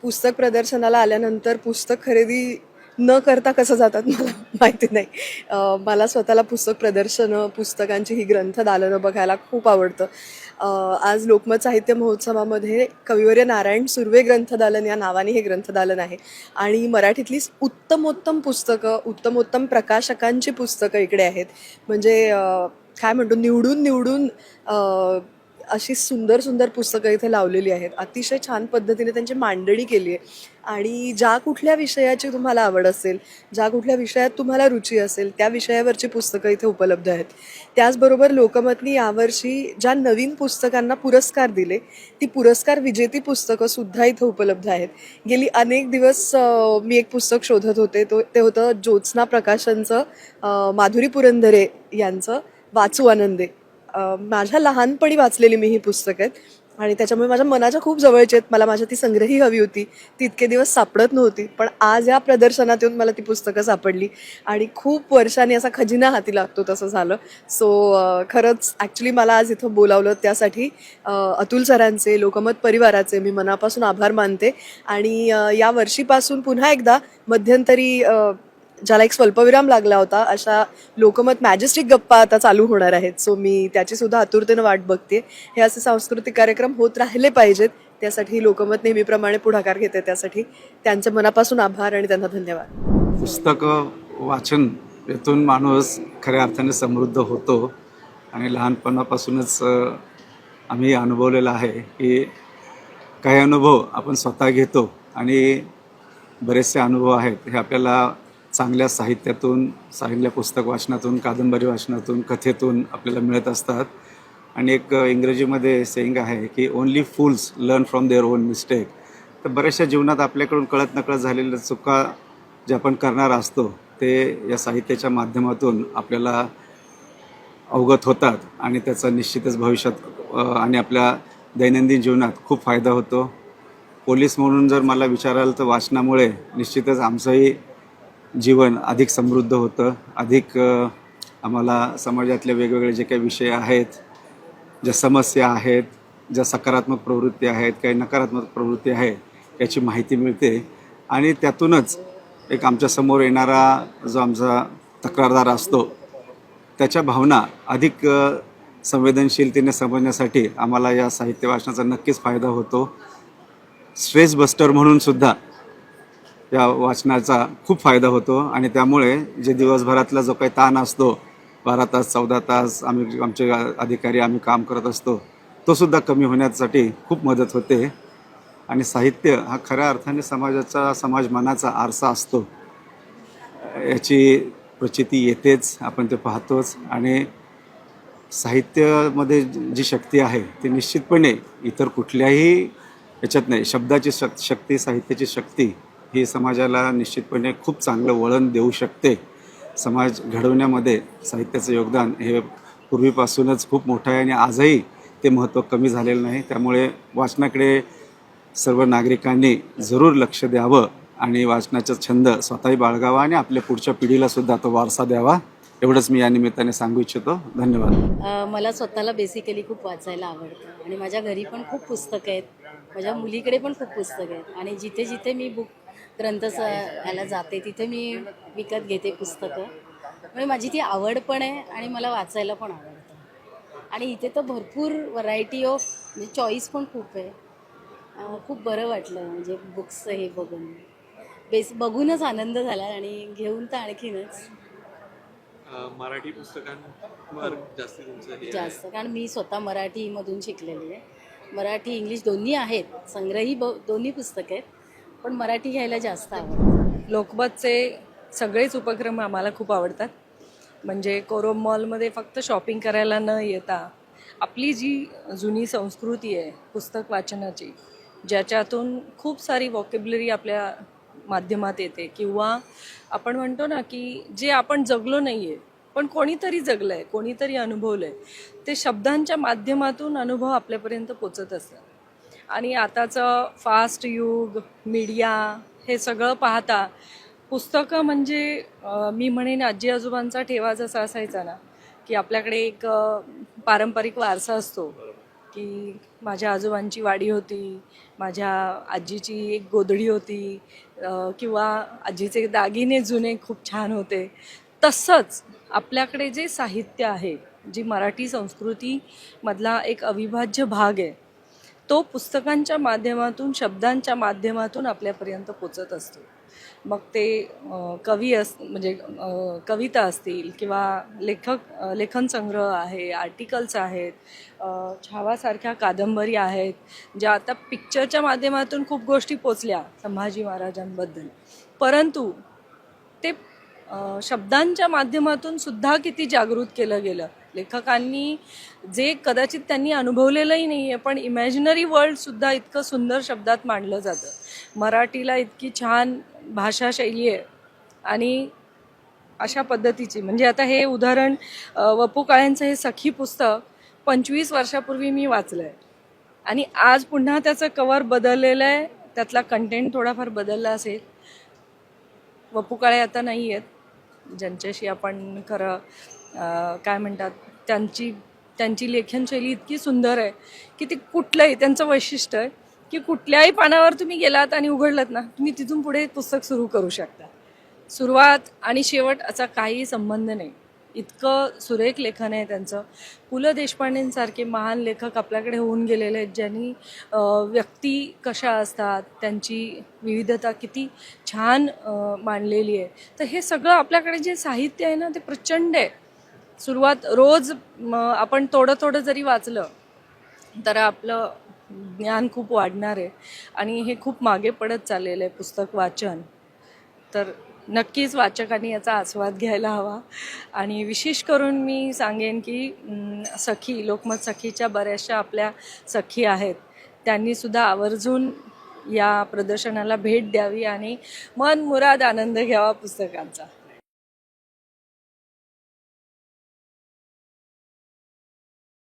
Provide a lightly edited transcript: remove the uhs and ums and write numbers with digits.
पुस्तक प्रदर्शनाला आल्यानंतर पुस्तक खरेदी न करता कसं जातात मला माहिती नाही. मला स्वतःला पुस्तक प्रदर्शनं, पुस्तकांची ही ग्रंथदालनं बघायला खूप आवडतं. आज लोकमत साहित्य महोत्सवामध्ये कविवर्य नारायण सुर्वे ग्रंथदालन या नावाने हे ग्रंथदालन आहे आणि मराठीतली उत्तमोत्तम पुस्तकं, उत्तमोत्तम प्रकाशकांची पुस्तकं इकडे आहेत. म्हणजे काय म्हणतो, निवडून निवडून अशी सुंदर सुंदर पुस्तकं इथे लावलेली आहेत. अतिशय छान पद्धतीने त्यांची मांडणी केली आहे आणि ज्या कुठल्या विषयाची तुम्हाला आवड असेल, ज्या कुठल्या विषयात तुम्हाला रुची असेल, त्या विषयावरची पुस्तकं इथे उपलब्ध आहेत. त्याचबरोबर लोकमतनी यावर्षी ज्या नवीन पुस्तकांना पुरस्कार दिले, ती पुरस्कार विजेती पुस्तकंसुद्धा इथं उपलब्ध आहेत. गेली अनेक दिवस मी एक पुस्तक शोधत होते, ते होतं ज्योत्स्ना प्रकाशनचं माधुरी पुरंदरे यांचं वाचू आनंदे. माझ्या लहानपणी वाचलेली मी ही पुस्तकं आहेत आणि त्याच्यामुळे माझ्या मनाच्या खूप जवळची आहेत. मला माझ्या ती संग्रही हवी होती, ती इतके दिवस सापडत नव्हती, पण आज या प्रदर्शनात येऊन मला ती पुस्तकं सापडली आणि खूप वर्षांनी असा खजिना हाती लागतो तसं झालं. सो खरंच ॲक्च्युली मला आज इथं बोलावलं त्यासाठी अतुल सरांचे, लोकमत परिवाराचे मी मनापासून आभार मानते. आणि या वर्षीपासून पुन्हा एकदा मध्यंतरी ज्याला एक स्वल्पविराम लागला होता, अशा लोकमत मॅजेस्टिक गप्पा आता चालू होणार आहेत. सो मी त्याची सुद्धा आतुरतेनं वाट बघते. हे असे सांस्कृतिक कार्यक्रम होत राहिले पाहिजेत, त्यासाठी लोकमत नेहमीप्रमाणे पुढाकार घेते. त्यासाठी त्यांचे मनापासून आभार आणि त्यांना धन्यवाद. पुस्तकं वाचन यातून माणूस खऱ्या अर्थाने समृद्ध होतो आणि लहानपणापासूनच आम्ही अनुभवलेलं आहे की काही अनुभव आपण स्वतः घेतो आणि बरेचसे अनुभव आहेत हे आपल्याला चांगल्या साहित्यातून, चांगल्या पुस्तक वाचनातून, कादंबरी वाचनातून, कथेतून आपल्याला मिळत असतात. आणि एक इंग्रजीमध्ये सेइंग आहे की only fools learn from their own mistake. तर बऱ्याचशा जीवनात आपल्याकडून कळत नकळत झालेल्या चुका जे आपण करणार असतो ते या साहित्याच्या माध्यमातून आपल्याला अवगत होतात आणि त्याचा निश्चितच भविष्यात आणि आपल्या दैनंदिन जीवनात खूप फायदा होतो. पोलीस म्हणून जर मला विचाराल तर वाचनामुळे निश्चितच आमचंही जीवन अधिक समृद्ध होतं. अधिक आम्हाला समाजातले वेगवेगळे जे काही विषय आहेत, ज्या समस्या आहेत, ज्या सकारात्मक प्रवृत्ती आहेत, काही नकारात्मक प्रवृत्ती आहे याची माहिती मिळते आणि त्यातूनच एक आमच्यासमोर येणारा जो आमचा तक्रारदार असतो त्याच्या भावना अधिक संवेदनशीलतेने समजण्यासाठी आम्हाला या साहित्य वाचनाचा नक्कीच फायदा होतो. स्ट्रेस बस्टर म्हणून सुद्धा या वाचनाचा खूप फायदा होतो आणि त्यामुळे जे दिवसभरातला जो काही ताण असतो, 12 तास 14 तास आमचे अधिकारी आम्ही काम करत असतो, तो सुद्धा कमी होण्यासाठी खूप मदत होते. आणि साहित्य हा खऱ्या अर्थाने समाजाचा, समाज मनाचा आरसा असतो, याची प्रचिती येतेच, आपण ते पाहतोच. आणि साहित्यामध्ये जी शक्ती आहे ती निश्चितपणे इतर कुठल्याही याच्यात नाही. शब्दाची शक्ती, साहित्याची शक्ती ही समाजाला निश्चितपणे खूप चांगलं वळण देऊ शकते. समाज घडवण्यामध्ये साहित्याचं योगदान हे पूर्वीपासूनच खूप मोठं आहे आणि आजही ते महत्त्व कमी झालेलं नाही. त्यामुळे वाचनाकडे सर्व नागरिकांनी जरूर लक्ष द्यावं आणि वाचनाचा छंद स्वतःही बाळगावा आणि आपल्या पुढच्या पिढीलासुद्धा तो वारसा द्यावा, एवढंच मी या निमित्ताने सांगू इच्छितो. धन्यवाद. मला स्वतःला बेसिकली खूप वाचायला आवडतं आणि माझ्या घरी पण खूप पुस्तकं आहेत, माझ्या मुलीकडे पण खूप पुस्तकं आहेत आणि जिथे जिथे मी ह्याला जाते तिथे मी विकत घेते पुस्तकं. म्हणजे माझी ती आवड पण आहे आणि मला वाचायला पण आवडतं आणि इथे तर भरपूर व्हरायटी ऑफ म्हणजे चॉईस पण खूप आहे. खूप बरं वाटलं म्हणजे बुक्स हे बघून, बघूनच आनंद झाला आणि घेऊन तर आणखीनच. मराठी पुस्तकांवर जास्त कारण मी स्वतः मराठीमधून शिकलेली आहे. मराठी इंग्लिश दोन्ही आहेत, संग्रही दोन्ही पुस्तकं आहेत, पण मराठी घ्यायला जास्त आवडतं. लोकमतचे सगळेच उपक्रम आम्हाला खूप आवडतात. म्हणजे कोरम मॉलमध्ये फक्त शॉपिंग करायला न येता आपली जी जुनी संस्कृती आहे पुस्तक वाचनाची, ज्याच्यातून खूप सारी वॉकेब्युलरी आपल्या माध्यमात येते, किंवा आपण म्हणतो ना की जे आपण जगलो नाही आहे पण कोणीतरी जगलं आहे, कोणीतरी अनुभवलं आहे, ते शब्दांच्या माध्यमातून अनुभव आपल्यापर्यंत पोचत असतात. आणि आताचं फास्ट युग, मीडिया हे सगळं पाहता पुस्तकं म्हणजे मी म्हणेन आजी आजोबांचा ठेवा जसा असायचा ना, की आपल्याकडे एक पारंपरिक वारसा असतो, की माझ्या आजोबांची वाडी होती, माझ्या आजीची एक गोधडी होती, किंवा आजीचे दागिने जुने खूप छान होते. तसंच आपल्याकडे जे साहित्य आहे, जी मराठी संस्कृतीमधला एक अविभाज्य भाग आहे, तो पुस्तकांच्या माध्यमातून, शब्दांच्या माध्यमातून आपल्यापर्यंत पोचत असतो. मग ते म्हणजे कविता असतील किंवा लेखन संग्रह आहे, आर्टिकल्स आहेत, छावासारख्या कादंबरी आहेत, ज्या आता पिक्चरच्या माध्यमातून खूप गोष्टी पोचल्या संभाजी महाराजांबद्दल, परंतु ते शब्दांच्या माध्यमातून सुद्धा किती जागृत केलं गेलं. लेखकांनी जे कदाचित त्यांनी अनुभवलेलंही नाही आहे, पण इमॅजिनरी वर्ल्डसुद्धा इतकं सुंदर शब्दात मांडलं जातं. मराठीला इतकी छान भाषा शैली आहे आणि अशा पद्धतीची, म्हणजे आता हे उदाहरण वपू काळेंचं हे सखी पुस्तक 25 वर्षापूर्वी मी वाचलं आहे आणि आज पुन्हा त्याचं कवर बदललेलं आहे, त्यातला कंटेंट थोडाफार बदलला असेल. वपू काळे आता नाही आहेत, ज्यांच्याशी आपण खरं काय म्हणतात, त्यांची लेखनशैली इतकी सुंदर आहे की ती कुठलंही, त्यांचं वैशिष्ट्य आहे की कुठल्याही पानावर तुम्ही गेलात आणि उघडलात ना, तुम्ही तिथून पुढे पुस्तक सुरू करू शकता. सुरुवात आणि शेवट असा काही संबंध नाही, इतकं सुरेख लेखन आहे त्यांचं. पु ल देशपांडेंसारखे महान लेखक आपल्याकडे होऊन गेलेले आहेत, ज्यांनी व्यक्ती कशा असतात, त्यांची विविधता किती छान मांडलेली आहे. तर हे सगळं आपल्याकडे जे साहित्य आहे ना, ते प्रचंड आहे. सुरुवात रोज आपण थोडं थोडं जरी वाचलं तर आपलं ज्ञान खूप वाढणार आहे आणि हे खूप मागे पडत चाललेलं आहे पुस्तक वाचन. तर नक्कीच वाचकांनी याचा आस्वाद घ्यायला हवा. आणि विशेष करून मी सांगेन की सखी, लोकमत सखीच्या बऱ्याचशा आपल्या सखी आहेत, त्यांनीसुद्धा आवर्जून या प्रदर्शनाला भेट द्यावी आणि मनमुराद आनंद घ्यावा पुस्तकांचा.